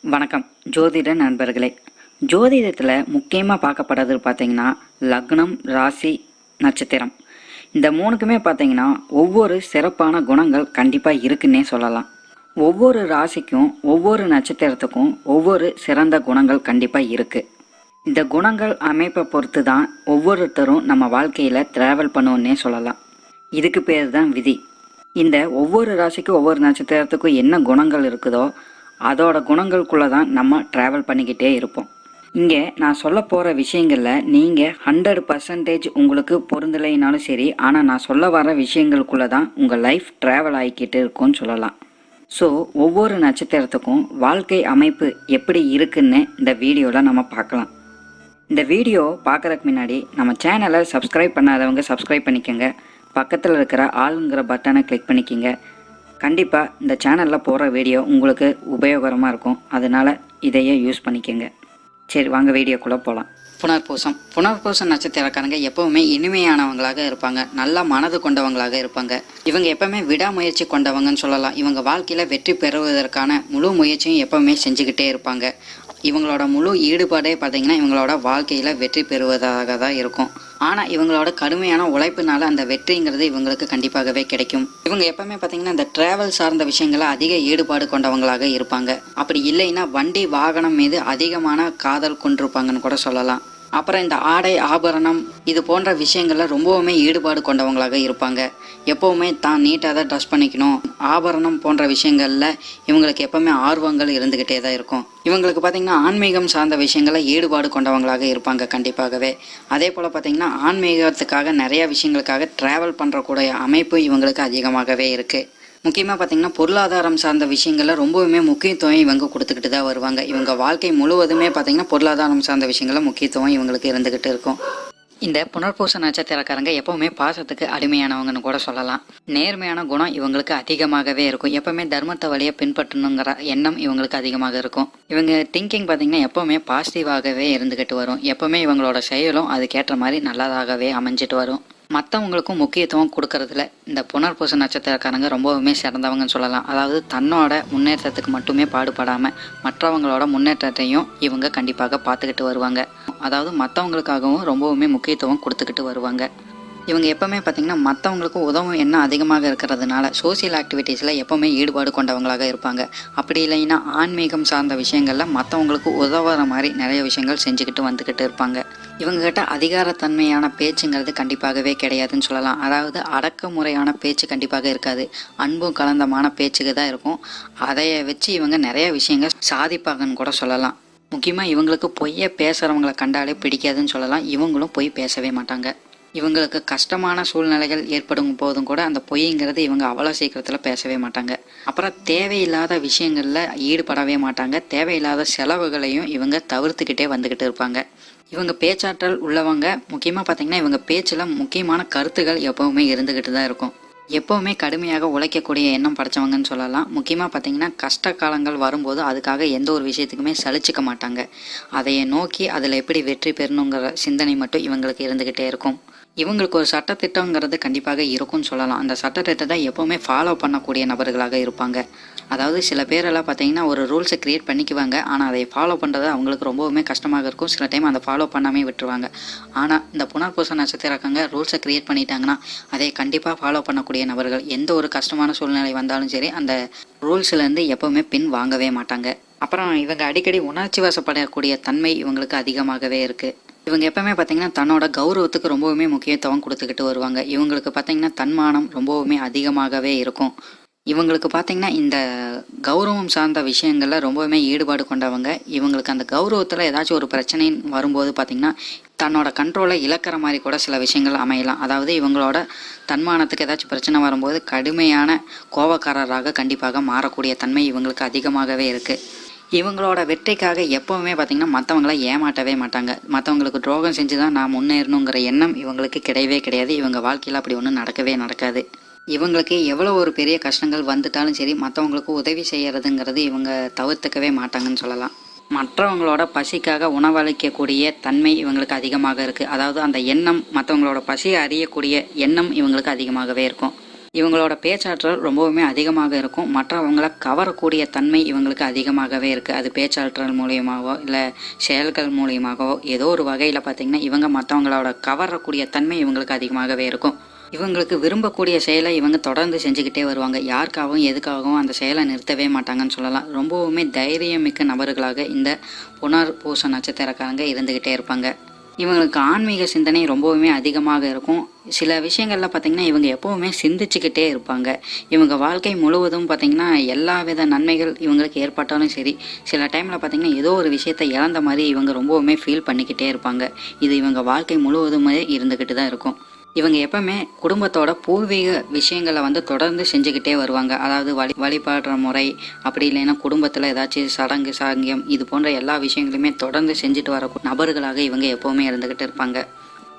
வணக்கம் ஜோதிட நண்பர்களே. ஜோதிடத்தில் முக்கியமாக பார்க்கப்படுறது பார்த்தீங்கன்னா லக்னம், ராசி, நட்சத்திரம். இந்த மூணுக்குமே பார்த்தீங்கன்னா ஒவ்வொரு சிறப்பான குணங்கள் கண்டிப்பாக இருக்குன்னே சொல்லலாம். ஒவ்வொரு ராசிக்கும் ஒவ்வொரு நட்சத்திரத்துக்கும் ஒவ்வொரு சிறந்த குணங்கள் கண்டிப்பாக இருக்குது. இந்த குணங்கள் அமைப்பை பொறுத்து தான் ஒவ்வொருத்தரும் நம்ம வாழ்க்கையில் ட்ராவல் பண்ணுவோன்னே சொல்லலாம். இதுக்கு பேர் தான் விதி. இந்த ஒவ்வொரு ராசிக்கும் ஒவ்வொரு நட்சத்திரத்துக்கும் என்ன குணங்கள் இருக்குதோ அதோட குணங்களுக்குள்ளே தான் நம்ம ட்ராவல் பண்ணிக்கிட்டே இருப்போம். இங்கே நான் சொல்ல போகிற விஷயங்களில் நீங்கள் 100% உங்களுக்கு பொருந்தலைனாலும் சரி, ஆனால் நான் சொல்ல வர விஷயங்களுக்குள்ளே தான் உங்கள் லைஃப் ட்ராவல் ஆகிக்கிட்டு இருக்கும்னு சொல்லலாம். ஸோ ஒவ்வொரு நட்சத்திரத்துக்கும் வாழ்க்கை அமைப்பு எப்படி இருக்குன்னு இந்த வீடியோவில் நம்ம பார்க்கலாம். இந்த வீடியோ பார்க்குறதுக்கு முன்னாடி நம்ம சேனலை சப்ஸ்கிரைப் பண்ணாதவங்க சப்ஸ்கிரைப் பண்ணிக்கோங்க. பக்கத்தில் இருக்கிற ஆளுங்கிற பட்டனை கிளிக் பண்ணிக்கோங்க. கண்டிப்பாக இந்த சேனலில் போகிற வீடியோ உங்களுக்கு உபயோகரமாக இருக்கும். அதனால் இதையே யூஸ் பண்ணிக்கோங்க. சரி, வாங்க வீடியோக்குள்ளே போகலாம். புனர்பூசம் நட்சத்திரக்காரங்க எப்போவுமே இனிமையானவங்களாக இருப்பாங்க. நல்லா மனது கொண்டவங்களாக இருப்பாங்க. இவங்க எப்போவுமே விடாமுயற்சி கொண்டவங்கன்னு சொல்லலாம். இவங்க வாழ்க்கையில் வெற்றி பெறுவதற்கான முழு முயற்சியும் எப்போவுமே செஞ்சுக்கிட்டே இருப்பாங்க. இவங்களோட முழு ஈடுபாடே பார்த்திங்கன்னா இவங்களோட வாழ்க்கையில் வெற்றி பெறுவதாக தான் இருக்கும். ஆனால் இவங்களோட கடுமையான உழைப்புனால அந்த வெற்றிங்கிறது இவங்களுக்கு கண்டிப்பாகவே கிடைக்கும். இவங்க எப்பவுமே பார்த்தீங்கன்னா இந்த டிராவல் சார்ந்த விஷயங்களை அதிக ஈடுபாடு கொண்டவங்களாக இருப்பாங்க. அப்படி இல்லைன்னா வண்டி வாகனம் மீது அதிகமான காதல் கொண்டிருப்பாங்கன்னு கூட சொல்லலாம். அப்புறம் இந்த ஆடை ஆபரணம் இது போன்ற விஷயங்கள்ல ரொம்பவுமே ஈடுபாடு கொண்டவங்களாக இருப்பாங்க. எப்போவுமே தான் நீட்டாக தான் ட்ரெஸ் பண்ணிக்கணும், ஆபரணம் போன்ற விஷயங்கள்ல இவங்களுக்கு எப்பவுமே ஆர்வங்கள் இருந்துக்கிட்டே தான் இருக்கும். இவங்களுக்கு பார்த்தீங்கன்னா ஆன்மீகம் சார்ந்த விஷயங்கள ஈடுபாடு கொண்டவங்களாக இருப்பாங்க கண்டிப்பாகவே. அதே போல் பார்த்தீங்கன்னா ஆன்மீகத்துக்காக நிறைய விஷயங்களுக்காக ட்ராவல் பண்ணுறக்கூடிய அமைப்பு இவங்களுக்கு அதிகமாகவே இருக்குது. முக்கியமாக பார்த்தீங்கன்னா பொருளாதாரம் சார்ந்த விஷயங்களில் ரொம்பவுமே முக்கியத்துவம் இவங்க கொடுத்துக்கிட்டு தான் வருவாங்க. இவங்க வாழ்க்கை முழுவதுமே பார்த்தீங்கன்னா பொருளாதாரம் சார்ந்த விஷயங்களில் முக்கியத்துவம் இவங்களுக்கு இருந்துக்கிட்டு இருக்கும். இந்த புனர்பூச நட்சத்திரக்காரங்க எப்பவுமே பாசத்துக்கு அடிமையானவங்கன்னு கூட சொல்லலாம். நேர்மையான குணம் இவங்களுக்கு அதிகமாகவே இருக்கும். எப்பவுமே தர்மத்தை வழியை பின்பற்றணுங்கிற எண்ணம் இவங்களுக்கு அதிகமாக இருக்கும். இவங்க திங்கிங் பார்த்தீங்கன்னா எப்பவுமே பாசிட்டிவாகவே இருந்துக்கிட்டு வரும். எப்பவுமே இவங்களோட செயலும் அதுக்கேற்ற மாதிரி நல்லதாகவே அமைஞ்சிட்டு வரும். மற்றவங்களுக்கும் முக்கியத்துவம் கொடுக்கறதுல இந்த புனர்பூச நட்சத்திரக்காரங்க ரொம்பவுமே சிறந்தவங்கன்னு சொல்லலாம். அதாவது தன்னோட முன்னேற்றத்துக்கு மட்டுமே பாடுபடாமல் மற்றவங்களோட முன்னேற்றத்தையும் இவங்க கண்டிப்பாக பார்த்துக்கிட்டு வருவாங்க. அதாவது மற்றவங்களுக்காகவும் ரொம்பவுமே முக்கியத்துவம் கொடுத்துக்கிட்டு வருவாங்க. இவங்க எப்போவுமே பார்த்திங்கன்னா மற்றவங்களுக்கும் உதவும் எண்ணம் அதிகமாக இருக்கிறதுனால சோசியல் ஆக்டிவிட்டீஸில் எப்போவுமே ஈடுபாடு கொண்டவங்களாக இருப்பாங்க. அப்படி இல்லைன்னா ஆன்மீகம் சார்ந்த விஷயங்களில் மற்றவங்களுக்கு உதவுற மாதிரி நிறைய விஷயங்கள் செஞ்சுக்கிட்டு வந்துக்கிட்டு இருப்பாங்க. இவங்ககிட்ட அதிகாரத்தன்மையான பேச்சுங்கிறது கண்டிப்பாகவே கிடையாதுன்னு சொல்லலாம். அதாவது அடக்குமுறையான பேச்சு கண்டிப்பாக இருக்காது. அன்பும் கலந்தமான பேச்சுக்கு தான் இருக்கும். அதைய வச்சு இவங்க நிறைய விஷயங்கள் சாதிப்பாங்கன்னு கூட சொல்லலாம். முக்கியமாக இவங்களுக்கு பொய்யை பேசுகிறவங்களை கண்டாலே பிடிக்காதுன்னு சொல்லலாம். இவங்களும் பொய் பேசவே மாட்டாங்க. இவங்களுக்கு கஷ்டமான சூழ்நிலைகள் ஏற்படும் போதும் கூட அந்த பொய்ங்கிறது இவங்க அவ்வளோ சீக்கிரத்தில் பேசவே மாட்டாங்க. அப்புறம் தேவையில்லாத விஷயங்களில் ஈடுபடவே மாட்டாங்க. தேவையில்லாத செலவுகளையும் இவங்க தவிர்த்துக்கிட்டே வந்துக்கிட்டு இருப்பாங்க. இவங்க பேச்சாற்றல் உள்ளவங்க. முக்கியமாக பார்த்திங்கன்னா இவங்க பேச்சில் முக்கியமான கருத்துகள் எப்போவுமே இருந்துக்கிட்டு தான் இருக்கும். எப்போவுமே கடுமையாக உழைக்கக்கூடிய எண்ணம் படைச்சவங்கன்னு சொல்லலாம். முக்கியமாக பார்த்திங்கன்னா கஷ்ட காலங்கள் வரும்போது அதுக்காக எந்த ஒரு விஷயத்துக்குமே சலிச்சிக்க மாட்டாங்க. அதையை நோக்கி அதில் எப்படி வெற்றி பெறணுங்கிற சிந்தனை மட்டும் இவங்களுக்கு இருந்துக்கிட்டே இருக்கும். இவங்களுக்கு ஒரு சட்டத்திட்டங்கிறது கண்டிப்பாக இருக்கும்னு சொல்லலாம். அந்த சட்டத்திட்டத்தை எப்போவுமே ஃபாலோ பண்ணக்கூடிய நபர்களாக இருப்பாங்க. அதாவது சில பேரெல்லாம் பார்த்தீங்கன்னா ஒரு ரூல்ஸை க்ரியேட் பண்ணிக்குவாங்க. ஆனால் அதை ஃபாலோ பண்ணுறது அவங்களுக்கு ரொம்பவுமே கஷ்டமாக இருக்கும். சில டைம் அதை ஃபாலோ பண்ணாமே விட்டுருவாங்க. ஆனால் இந்த புனர்பூச நட்சத்திரக்காரங்க ரூல்ஸை க்ரியேட் பண்ணிட்டாங்கன்னா அதை கண்டிப்பாக ஃபாலோ பண்ணக்கூடிய நபர்கள். எந்த ஒரு கஷ்டமான சூழ்நிலை வந்தாலும் சரி அந்த ரூல்ஸ்லேருந்து எப்போவுமே பின் வாங்கவே மாட்டாங்க. அப்புறம் இவங்க அடிக்கடி உணர்ச்சி வசப்படக்கூடிய தன்மை இவங்களுக்கு அதிகமாகவே இருக்குது. இவங்க எப்பவுமே பார்த்தீங்கன்னா தன்னோட கௌரவத்துக்கு ரொம்பவுமே முக்கியத்துவம் கொடுத்துக்கிட்டு வருவாங்க. இவங்களுக்கு பார்த்தீங்கன்னா தன்மானம் ரொம்பவுமே அதிகமாகவே இருக்கும். இவங்களுக்கு பார்த்தீங்கன்னா இந்த கௌரவம் சார்ந்த விஷயங்களில் ரொம்பவுமே ஈடுபாடு கொண்டவங்க. இவங்களுக்கு அந்த கௌரவத்தில் ஏதாச்சும் ஒரு பிரச்சனை வரும்போது பார்த்திங்கன்னா தன்னோட கண்ட்ரோலை இழக்கிற மாதிரி கூட சில விஷயங்கள் அமையலாம். அதாவது இவங்களோட தன்மானத்துக்கு ஏதாச்சும் பிரச்சனை வரும்போது கடுமையான கோபக்காரராக கண்டிப்பாக மாறக்கூடிய தன்மை இவங்களுக்கு அதிகமாகவே இருக்குது. இவங்களோட வெற்றிக்காக எப்போவுமே பார்த்திங்கன்னா மற்றவங்கள ஏமாட்டவே மாட்டாங்க. மற்றவங்களுக்கு துரோகம் செஞ்சு தான் நான் முன்னேறணுங்கிற எண்ணம் இவங்களுக்கு கிடையவே கிடையாது. இவங்க வாழ்க்கையில் அப்படி ஒன்றும் நடக்கவே நடக்காது. இவங்களுக்கு எவ்வளோ ஒரு பெரிய கஷ்டங்கள் வந்துட்டாலும் சரி மற்றவங்களுக்கு உதவி செய்கிறதுங்கிறது இவங்க தவிர்த்துக்கவே மாட்டாங்கன்னு சொல்லலாம். மற்றவங்களோட பசிக்காக உணவளிக்கக்கூடிய தன்மை இவங்களுக்கு அதிகமாக இருக்குது. அதாவது அந்த எண்ணம் மற்றவங்களோட பசியை அறியக்கூடிய எண்ணம் இவங்களுக்கு அதிகமாகவே இருக்கும். இவங்களோட பேச்சாற்றல் ரொம்பவுமே அதிகமாக இருக்கும். மற்றவங்களை கவரக்கூடிய தன்மை இவங்களுக்கு அதிகமாகவே இருக்குது. அது பேச்சாற்றல் மூலியமாகவோ இல்லை செயல்கள் மூலியமாகவோ ஏதோ ஒரு வகையில் பார்த்திங்கன்னா இவங்க மற்றவங்களோட கவரக்கூடிய தன்மை இவங்களுக்கு அதிகமாகவே இருக்கும். இவங்களுக்கு விரும்பக்கூடிய செயலை இவங்க தொடர்ந்து செஞ்சுக்கிட்டே வருவாங்க. யாருக்காகவும் எதுக்காகவும் அந்த செயலை நிறுத்தவே மாட்டாங்கன்னு சொல்லலாம். ரொம்பவுமே தைரியமிக்க நபர்களாக இந்த புனர்பூச நட்சத்திரக்காரங்க இருந்துக்கிட்டே இருப்பாங்க. இவங்களுக்கு ஆன்மீக சிந்தனை ரொம்பவுமே அதிகமாக இருக்கும். சில விஷயங்கள்ல பார்த்திங்கன்னா இவங்க எப்போவுமே சிந்திச்சுக்கிட்டே இருப்பாங்க. இவங்க வாழ்க்கை முழுவதும் பார்த்திங்கன்னா எல்லா வித நன்மைகள் இவங்களுக்கு ஏற்பட்டாலும் சரி, சில டைமில் பார்த்திங்கன்னா ஏதோ ஒரு விஷயத்தை இழந்த மாதிரி இவங்க ரொம்பவுமே ஃபீல் பண்ணிக்கிட்டே இருப்பாங்க. இது இவங்க வாழ்க்கை முழுவதுமே இருந்துக்கிட்டு தான் இருக்கும். இவங்க எப்பவுமே குடும்பத்தோட பூர்வீக விஷயங்களை தொடர்ந்து செஞ்சுக்கிட்டே வருவாங்க. அதாவது வழிபாடுற முறை, அப்படி இல்லைன்னா குடும்பத்தில் ஏதாச்சும் சடங்கு சாங்கியம், இது போன்ற எல்லா விஷயங்களுமே தொடர்ந்து செஞ்சுட்டு வர நபர்களாக இவங்க எப்போவுமே இருந்துக்கிட்டு இருப்பாங்க.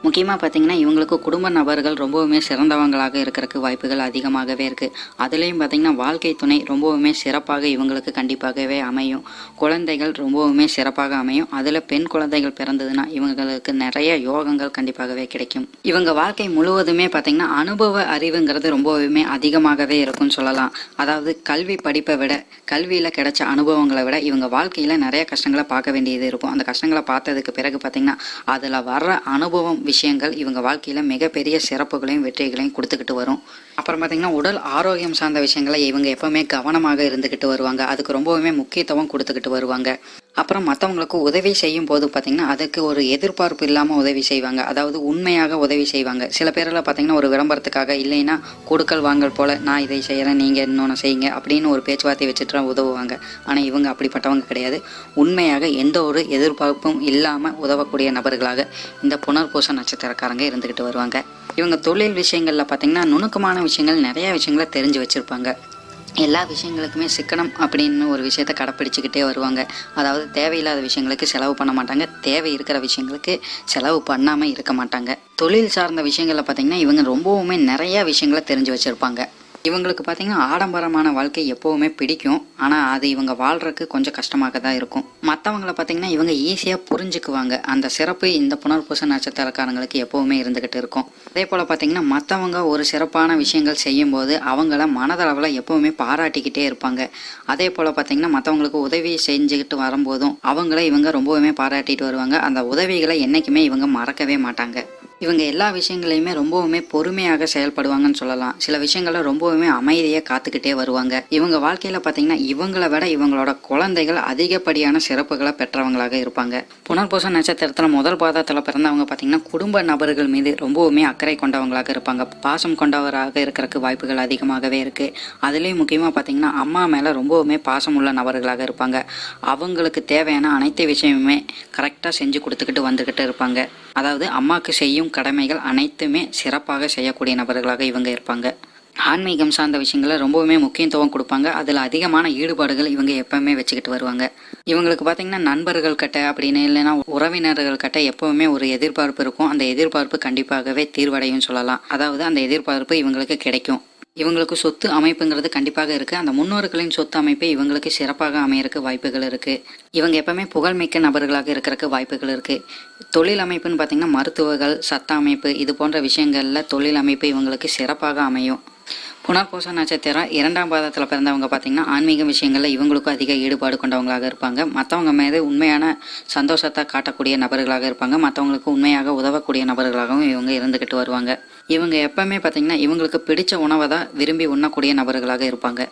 முக்கியமாக பார்த்திங்கன்னா இவங்களுக்கு குடும்ப நபர்கள் ரொம்பவுமே சிறந்தவங்களாக இருக்கிறதுக்கு வாய்ப்புகள் அதிகமாகவே இருக்குது. அதுலேயும் பார்த்திங்கன்னா வாழ்க்கை துணை ரொம்பவுமே சிறப்பாக இவங்களுக்கு கண்டிப்பாகவே அமையும். குழந்தைகள் ரொம்பவுமே சிறப்பாக அமையும். அதில் பெண் குழந்தைகள் பிறந்ததுன்னா இவங்களுக்கு நிறைய யோகங்கள் கண்டிப்பாகவே கிடைக்கும். இவங்க வாழ்க்கை முழுவதுமே பார்த்திங்கன்னா அனுபவ அறிவுங்கிறது ரொம்பவுமே அதிகமாகவே இருக்கும்னு சொல்லலாம். அதாவது கல்வி படிப்பை விட, கல்வியில் கிடைச்ச அனுபவங்களை விட இவங்க வாழ்க்கையில் நிறைய கஷ்டங்களை பார்க்க வேண்டியது இருக்கும். அந்த கஷ்டங்களை பார்த்ததுக்கு பிறகு பார்த்திங்கன்னா அதில் வர்ற அனுபவம் விஷயங்கள் இவங்க வாழ்க்கையில் மிகப்பெரிய சிறப்புகளையும் வெற்றிகளையும் கொடுத்துக்கிட்டு வரும். அப்புறம் பார்த்திங்கன்னா உடல் ஆரோக்கியம் சார்ந்த விஷயங்களை இவங்க எப்பவுமே கவனமாக இருந்துக்கிட்டு வருவாங்க. அதுக்கு ரொம்பவுமே முக்கியத்துவம் கொடுத்துக்கிட்டு வருவாங்க. அப்புறம் மற்றவங்களுக்கு உதவி செய்யும் போது பார்த்திங்கன்னா அதுக்கு ஒரு எதிர்பார்ப்பு இல்லாமல் உதவி செய்வாங்க. அதாவது உண்மையாக உதவி செய்வாங்க. சில பேரெல்லாம் பார்த்திங்கன்னா ஒரு விளம்பரத்துக்காக, இல்லைன்னா கொடுக்கல் வாங்கல் போல் நான் இதை செய்கிறேன் நீங்கள் இன்னொன்று செய்யுங்க அப்படின்னு ஒரு பேச்சுவார்த்தை வச்சுட்டு உதவுவாங்க. ஆனால் இவங்க அப்படிப்பட்டவங்க கிடையாது. உண்மையாக எந்த ஒரு எதிர்பார்ப்பும் இல்லாமல் உதவக்கூடிய நபர்களாக இந்த புனர்பூச நட்சத்திரக்காரங்க இருந்துக்கிட்டு வருவாங்க. இவங்க தொழில் விஷயங்களில் பார்த்திங்கன்னா நுணுக்கமான விஷயங்கள், நிறைய விஷயங்களை தெரிஞ்சு வச்சுருப்பாங்க. எல்லா விஷயங்களுக்குமே சிக்கனம் அப்படின்னு ஒரு விஷயத்தை கடைப்பிடிச்சிக்கிட்டே வருவாங்க. அதாவது தேவையில்லாத விஷயங்களுக்கு செலவு பண்ண மாட்டாங்க, தேவை இருக்கிற விஷயங்களுக்கு செலவு பண்ணாமல் இருக்க மாட்டாங்க. தொழில் சார்ந்த விஷயங்களில் பார்த்திங்கன்னா இவங்க ரொம்பவுமே நிறையா விஷயங்களை தெரிஞ்சு வச்சுருப்பாங்க. இவங்களுக்கு பார்த்திங்கன்னா ஆடம்பரமான வாழ்க்கை எப்போவுமே பிடிக்கும். ஆனால் அது இவங்க வாழ்கிறதுக்கு கொஞ்சம் கஷ்டமாக தான் இருக்கும். மற்றவங்களை பார்த்திங்கன்னா இவங்க ஈஸியாக புரிஞ்சுக்குவாங்க. அந்த சிறப்பு இந்த புனர்பூச நட்சத்திரக்காரங்களுக்கு எப்போவுமே இருந்துக்கிட்டு இருக்கும். அதே போல் பார்த்திங்கன்னா மற்றவங்க ஒரு சிறப்பான விஷயங்கள் செய்யும்போது அவங்கள மனதளவில் எப்போவுமே பாராட்டிக்கிட்டே இருப்பாங்க. அதே போல் பார்த்திங்கன்னா மற்றவங்களுக்கு உதவி செஞ்சுக்கிட்டு வரும்போதும் அவங்கள இவங்க ரொம்பவுமே பாராட்டிட்டு வருவாங்க. அந்த உதவிகளை என்றைக்குமே இவங்க மறக்கவே மாட்டாங்க. இவங்க எல்லா விஷயங்களையுமே ரொம்பவுமே பொறுமையாக செயல்படுவாங்கன்னு சொல்லலாம். சில விஷயங்களை ரொம்பவுமே அமைதியாக காத்துக்கிட்டே வருவாங்க. இவங்க வாழ்க்கையில் பார்த்தீங்கன்னா இவங்களை விட இவங்களோட குழந்தைகள் அதிகப்படியான சிறப்புகளை பெற்றவங்களாக இருப்பாங்க. புனர்பூச நட்சத்திரத்தில் முதல் பாதத்தில் பிறந்தவங்க பார்த்தீங்கன்னா குடும்ப நபர்கள் மீது ரொம்பவுமே அக்கறை கொண்டவங்களாக இருப்பாங்க. பாசம் கொண்டவராக இருக்கிறதுக்கு வாய்ப்புகள் அதிகமாகவே இருக்குது. அதுலேயும் முக்கியமாக பார்த்தீங்கன்னா அம்மா மேலே ரொம்பவுமே பாசம் உள்ள நபர்களாக இருப்பாங்க. அவங்களுக்கு தேவையான அனைத்து விஷயமுமே கரெக்டாக செஞ்சு கொடுத்துக்கிட்டு வந்துக்கிட்டு இருப்பாங்க. அதாவது அம்மாவுக்கு செய்யும் கடமைகள் அனைத்துமே சிறப்பாக செய்யக்கூடிய நபர்களாக இவங்க இருப்பாங்க. ஆன்மீகம் சார்ந்த விஷயங்களை ரொம்பவுமே முக்கியத்துவம் கொடுப்பாங்க. அதில் அதிகமான ஈடுபாடுகள் இவங்க எப்பவுமே வச்சுக்கிட்டு வருவாங்க. இவங்களுக்கு பார்த்திங்கன்னா நண்பர்கள் கிட்ட அப்படின்னு இல்லைன்னா உறவினர்கள் கிட்ட எப்பவுமே ஒரு எதிர்பார்ப்பு இருக்கும். அந்த எதிர்பார்ப்பு கண்டிப்பாகவே தீர்வடையும் சொல்லலாம். அதாவது அந்த எதிர்பார்ப்பு இவங்களுக்கு கிடைக்கும். இவங்களுக்கு சொத்து அமைப்புங்கிறது கண்டிப்பாக இருக்குது. அந்த முன்னோர்களின் சொத்து அமைப்பு இவங்களுக்கு சிறப்பாக அமையறதுக்கு வாய்ப்புகள் இருக்குது. இவங்க எப்பவுமே புகழ்மிக்க நபர்களாக இருக்கிறதுக்கு வாய்ப்புகள் இருக்குது. தொழில் அமைப்புன்னு பார்த்திங்கன்னா மருத்துவர்கள், சட்ட அமைப்பு, இது போன்ற விஷயங்களில் தொழில் அமைப்பு இவங்களுக்கு சிறப்பாக அமையும். புனர்பூச நட்சத்திரம் 2ஆம் பாதத்தில் பிறந்தவங்க பார்த்திங்கன்னா ஆன்மீக விஷயங்களில் இவங்களுக்கும் அதிக ஈடுபாடு கொண்டவங்களாக இருப்பாங்க. மற்றவங்க மீது உண்மையான சந்தோஷத்தை காட்டக்கூடிய நபர்களாக இருப்பாங்க. மற்றவங்களுக்கு உண்மையாக உதவக்கூடிய நபர்களாகவும் இவங்க இருந்துக்கிட்டு வருவாங்க. இவங்க எப்பவுமே பார்த்திங்கன்னா இவங்களுக்கு பிடிச்ச உணவை தான் விரும்பி உண்ணக்கூடிய நபர்களாக இருப்பாங்க.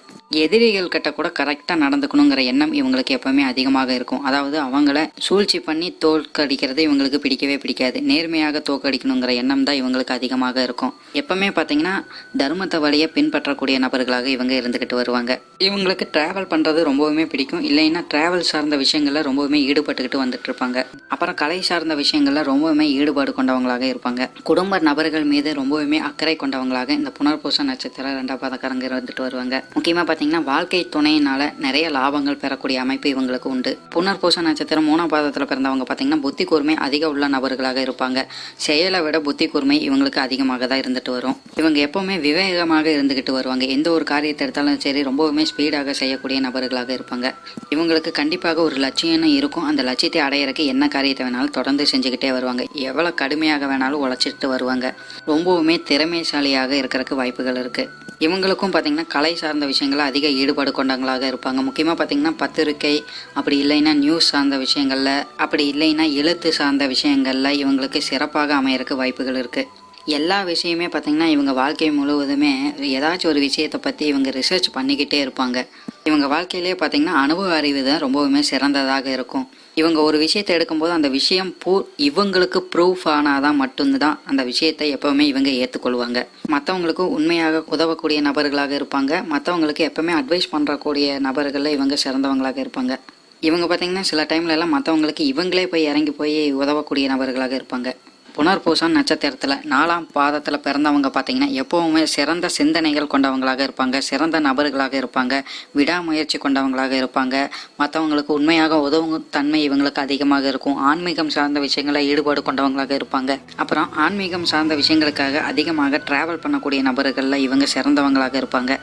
எதிரிகள் கிட்ட கூட கரெக்டாக நடந்துக்கணுங்கிற எண்ணம் இவங்களுக்கு எப்பவுமே அதிகமாக இருக்கும். அதாவது அவங்கள சூழ்ச்சி பண்ணி தோற்கடிக்கிறது இவங்களுக்கு பிடிக்கவே பிடிக்காது. நேர்மையாக தோற்கடிக்கணுங்கிற எண்ணம் தான் இவங்களுக்கு அதிகமாக இருக்கும். எப்பவுமே பார்த்தீங்கன்னா தர்மத்தை வழியை பின்பற்றக்கூடிய நபர்களாக இவங்க இருந்துக்கிட்டு வருவாங்க. இவங்களுக்கு டிராவல் பண்ணுறது ரொம்பவுமே பிடிக்கும். இல்லைன்னா டிராவல் சார்ந்த விஷயங்களில் ரொம்பவுமே ஈடுபட்டுக்கிட்டு வந்துட்டு இருப்பாங்க. அப்புறம் கலை சார்ந்த விஷயங்களில் ரொம்பவுமே ஈடுபாடு கொண்டவங்களாக இருப்பாங்க. குடும்ப நபர்கள் மீது ரொம்பவுமே அக்கறை கொண்டவங்களாக இந்த புனர்பூச நட்சத்திரம் 2ஆம் பாதக்காரங்க இருந்துட்டு வருவாங்க. முக்கியமாக பார்த்தீங்கன்னா வாழ்க்கை துணையினால நிறைய லாபங்கள் பெறக்கூடிய அமைப்பு இவங்களுக்கு உண்டு. புனர்பூச நட்சத்திரம் 3ஆம் பாதத்தில் பிறந்தவங்க பார்த்தீங்கன்னா புத்தி கூர்மை அதிக உள்ள நபர்களாக இருப்பாங்க. செயலை விட புத்தி கூர்மை இவங்களுக்கு அதிகமாக தான் இருந்துட்டு வரும். இவங்க எப்பவுமே விவேகமாக இருந்துகிட்டு வருவாங்க. எந்த ஒரு காரியத்தை எடுத்தாலும் சரி ரொம்பவுமே ஸ்பீடாக செய்யக்கூடிய நபர்களாக இருப்பாங்க. இவங்களுக்கு கண்டிப்பாக ஒரு லட்சியம்னு இருக்கும். அந்த லட்சியத்தை அடையிறதுக்கு என்ன காரியத்தை வேணாலும் தொடர்ந்து செஞ்சுக்கிட்டே வருவாங்க. எவ்வளோ கடுமையாக வேணாலும் உழைச்சிட்டு வருவாங்க. ரொம்ப ரொம்பவுமே திறமைசாலியாக இருக்கிறதுக்கு வாய்ப்புகள் இருக்குது. இவங்களுக்கும் பார்த்திங்கன்னா கலை சார்ந்த விஷயங்களில் அதிக ஈடுபாடு கொண்டவங்களாக இருப்பாங்க. முக்கியமாக பார்த்திங்கன்னா பத்திரிக்கை, அப்படி இல்லைன்னா நியூஸ் சார்ந்த விஷயங்களில், அப்படி இல்லைன்னா எழுத்து சார்ந்த விஷயங்களில் இவங்களுக்கு சிறப்பாக அமையறதுக்கு வாய்ப்புகள் இருக்குது. எல்லா விஷயமே பார்த்திங்கன்னா இவங்க வாழ்க்கை முழுவதுமே ஏதாச்சும் ஒரு விஷயத்தை பற்றி இவங்க ரிசர்ச் பண்ணிக்கிட்டே இருப்பாங்க. இவங்க வாழ்க்கையிலே பார்த்திங்கன்னா அனுபவ அறிவு தான் ரொம்பவுமே சிறந்ததாக இருக்கும். இவங்க ஒரு விஷயத்தை எடுக்கும்போது அந்த விஷயம் இவங்களுக்கு ப்ரூஃப் ஆனாதான் மட்டும்தான் அந்த விஷயத்தை எப்போவுமே இவங்க ஏற்றுக்கொள்வாங்க. மற்றவங்களுக்கு உண்மையாக உதவக்கூடிய நபர்களாக இருப்பாங்க. மற்றவங்களுக்கு எப்போவுமே அட்வைஸ் பண்ணுறக்கூடிய நபர்களில் இவங்க சிறந்தவங்களாக இருப்பாங்க. இவங்க பார்த்திங்கன்னா சில டைம்ல எல்லாம் மற்றவங்களுக்கு இவங்களே போய் இறங்கி போய் உதவக்கூடிய நபர்களாக இருப்பாங்க. புனர்பூசம் நட்சத்திரத்தில் 4ஆம் பாதத்தில் பிறந்தவங்க பார்த்திங்கன்னா எப்போவுமே சிறந்த சிந்தனைகள் கொண்டவங்களாக இருப்பாங்க. சிறந்த நபர்களாக இருப்பாங்க. விடாமுயற்சி கொண்டவங்களாக இருப்பாங்க. மற்றவங்களுக்கு உண்மையாக உதவும் தன்மை இவங்களுக்கு அதிகமாக இருக்கும். ஆன்மீகம் சார்ந்த விஷயங்களை ஈடுபாடு கொண்டவங்களாக இருப்பாங்க. அப்புறம் ஆன்மீகம் சார்ந்த விஷயங்களுக்காக அதிகமாக ட்ராவல் பண்ணக்கூடிய நபர்களில் இவங்க சிறந்தவங்களாக இருப்பாங்க.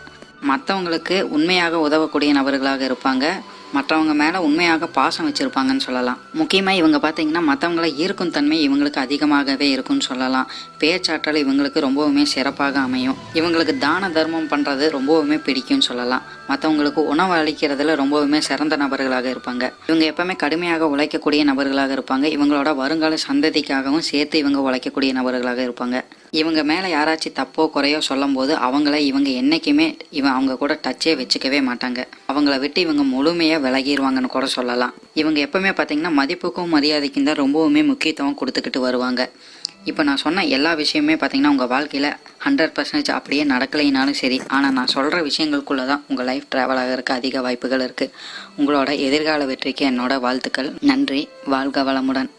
மற்றவங்களுக்கு உண்மையாக உதவக்கூடிய நபர்களாக இருப்பாங்க. மற்றவங்க மேலே உண்மையாக பாசம் வச்சுருப்பாங்கன்னு சொல்லலாம். முக்கியமாக இவங்க பார்த்திங்கன்னா மற்றவங்கள ஈர்க்கும் தன்மை இவங்களுக்கு அதிகமாகவே இருக்குன்னு சொல்லலாம். பேச்சாற்றல் இவங்களுக்கு ரொம்பவுமே சிறப்பாக அமையும். இவங்களுக்கு தான தர்மம் பண்ணுறது ரொம்பவுமே பிடிக்கும்னு சொல்லலாம். மற்றவங்களுக்கு உணவு அளிக்கிறதுல ரொம்பவுமே சிறந்த நபர்களாக இருப்பாங்க. இவங்க எப்பவுமே கடுமையாக உழைக்கக்கூடிய நபர்களாக இருப்பாங்க. இவங்களோட வருங்கால சந்ததிக்காகவும் சேர்த்து இவங்க உழைக்கக்கூடிய நபர்களாக இருப்பாங்க. இவங்க மேலே யாராச்சும் தப்போ குறையோ சொல்லும் போது அவங்கள இவங்க என்றைக்குமே அவங்க கூட டச்சே வச்சுக்கவே மாட்டாங்க. அவங்கள விட்டு இவங்க முழுமையாக விலகிடுவாங்கன்னு கூட சொல்லலாம். இவங்க எப்பவுமே பார்த்திங்கன்னா மதிப்புக்கும் மரியாதைக்கும் தான் ரொம்பவுமே முக்கியத்துவம் கொடுத்துக்கிட்டு வருவாங்க. இப்போ நான் சொன்ன எல்லா விஷயமே பார்த்திங்கன்னா உங்கள் வாழ்க்கையில் 100% அப்படியே நடக்கலைனாலும் சரி, ஆனால் நான் சொல்கிற விஷயங்களுக்குள்ளே தான் உங்கள் லைஃப் ட்ராவல் ஆகிறதுக்கு அதிக வாய்ப்புகள் இருக்குது. உங்களோட எதிர்கால வெற்றிக்கு என்னோட வாழ்த்துக்கள். நன்றி. வாழ்க வளமுடன்.